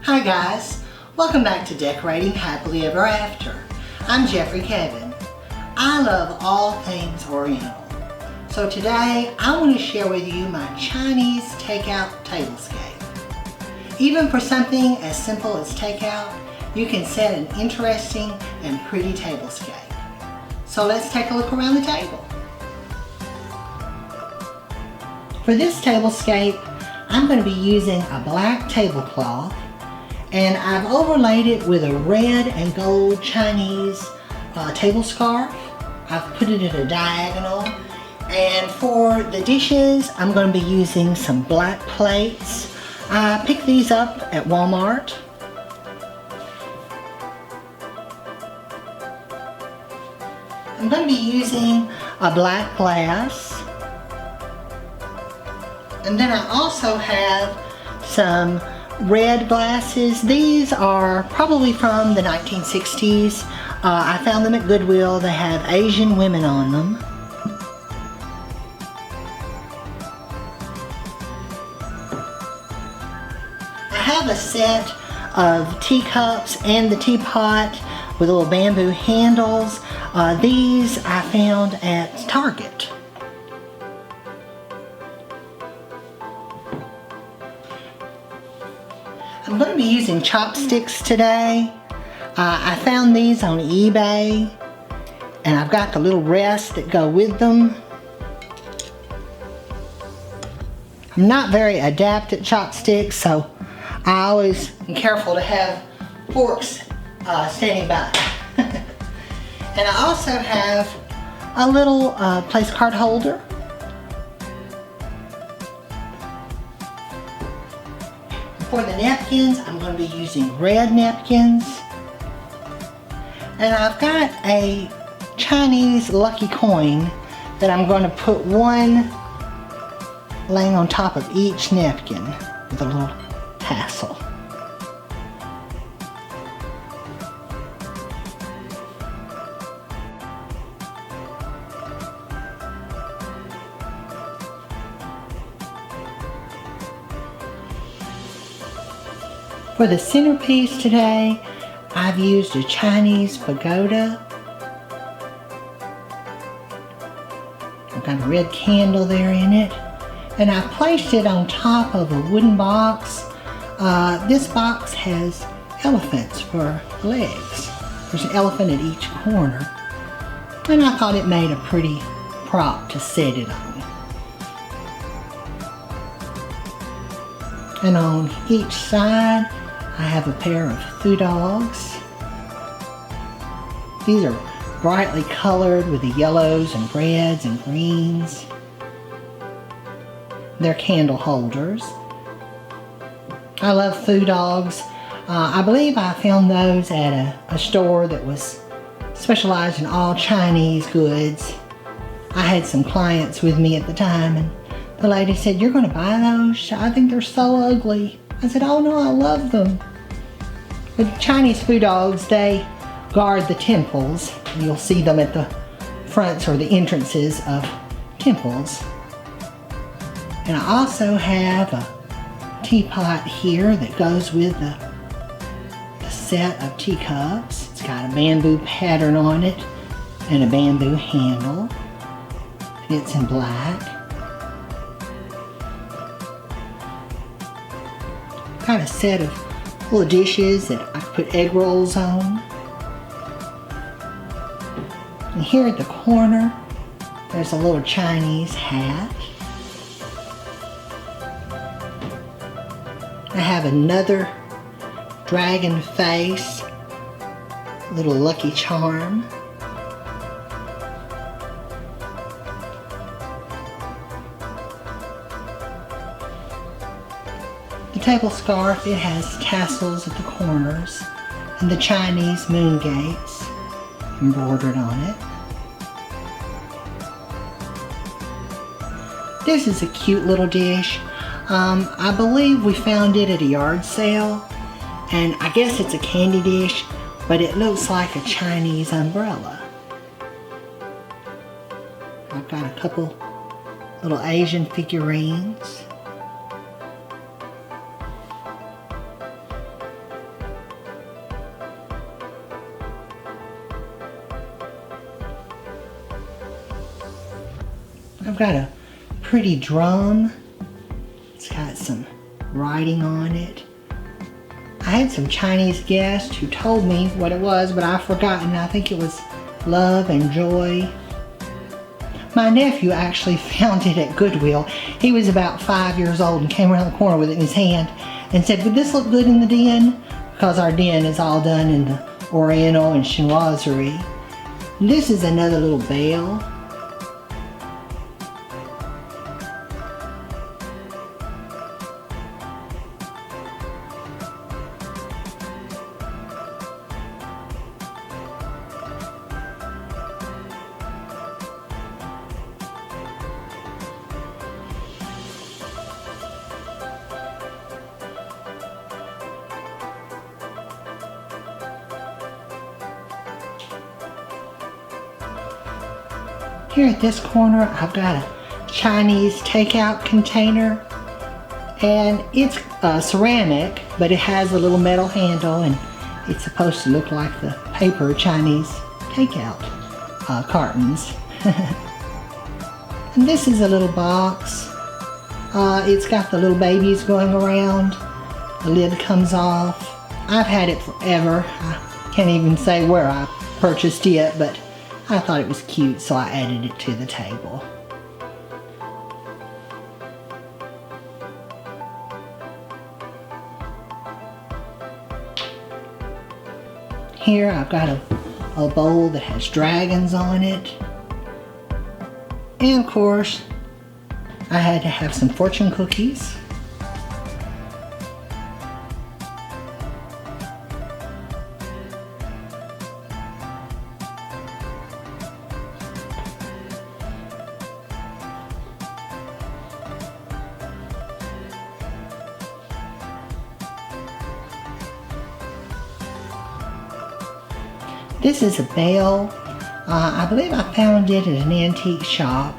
Hi guys, welcome back to Decorating Happily Ever After. I'm Jeffrey Kevin. I love all things Oriental. So today I want to share with you my Chinese takeout tablescape. Even for something as simple as takeout, you can set an interesting and pretty tablescape. So let's take a look around the table. For this tablescape, I'm going to be using a black tablecloth, and I've overlaid it with a red and gold Chinese table scarf. I've put it at a diagonal. And for the dishes, I'm going to be using some black plates. I picked these up at Walmart. I'm going to be using a black glass. And then I also have some red glasses. These are probably from the 1960s. I found them at Goodwill. They have Asian women on them. I have a set of teacups and the teapot with little bamboo handles. These I found at Target. I'm going to be using chopsticks today. I found these on eBay, and I've got the little rests that go with them. I'm not very adept at chopsticks, so I always am careful to have forks standing by. And I also have a little place card holder. For the napkins, I'm going to be using red napkins. And I've got a Chinese lucky coin that I'm going to put one laying on top of each napkin with a little tassel. For the centerpiece today, I've used a Chinese pagoda. I've got a red candle there in it. And I've placed it on top of a wooden box. This box has elephants for legs. There's an elephant at each corner. And I thought it made a pretty prop to set it on. And on each side, I have a pair of foo dogs. These are brightly colored with the yellows and reds and greens. They're candle holders. I love foo dogs. I believe I found those at a store that was specialized in all Chinese goods. I had some clients with me at the time, and the lady said, "You're going to buy those? I think they're so ugly." I said, "Oh no, I love them." But Chinese foo dogs, they guard the temples. You'll see them at the fronts or the entrances of temples. And I also have a teapot here that goes with the set of teacups. It's got a bamboo pattern on it and a bamboo handle. It's in black. Got a set of little dishes that I put egg rolls on. And here at the corner, there's a little Chinese hat. I have another dragon face, little lucky charm. The table scarf, it has tassels at the corners and the Chinese moon gates embroidered on it. This is a cute little dish. I believe we found it at a yard sale, and I guess it's a candy dish, but it looks like a Chinese umbrella. I've got a couple little Asian figurines. got a pretty drum. It's got some writing on it. I had some Chinese guests who told me what it was, but I've forgotten. I think it was love and joy. My nephew actually found it at Goodwill. He was about 5 years old and came around the corner with it in his hand and said, "Would this look good in the den?" Because our den is all done in the Oriental and chinoiserie. This is another little bell. Here at this corner, I've got a Chinese takeout container, and it's ceramic, but it has a little metal handle, and it's supposed to look like the paper Chinese takeout cartons. And this is a little box. It's got the little babies going around. The lid comes off. I've had it forever. I can't even say where I purchased it, but I thought it was cute, so I added it to the table. Here I've got a bowl that has dragons on it. And of course, I had to have some fortune cookies. This is a bell. I believe I found it at an antique shop.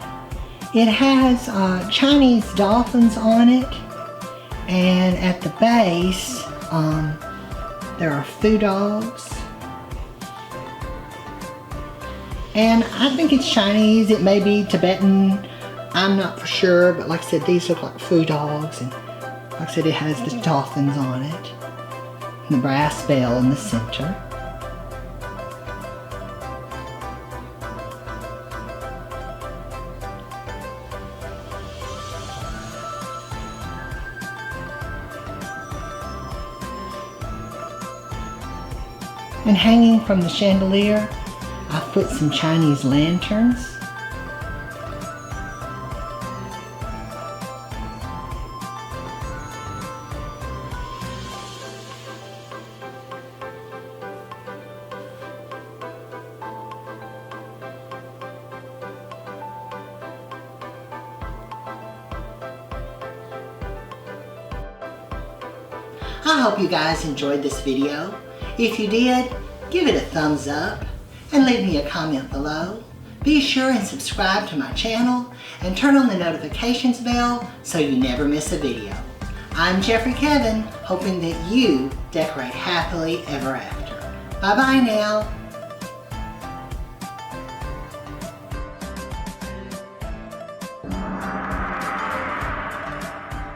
It has Chinese dolphins on it, and at the base there are food dogs. And I think it's Chinese, it may be Tibetan, I'm not for sure, but like I said, these look like food dogs, and like I said, it has the dolphins on it, and the brass bell in the center. And hanging from the chandelier, I've put some Chinese lanterns. I hope you guys enjoyed this video. If you did, give it a thumbs up and leave me a comment below. Be sure and subscribe to my channel and turn on the notifications bell so you never miss a video. I'm Jeffrey Kevin, hoping that you decorate happily ever after. Bye bye now.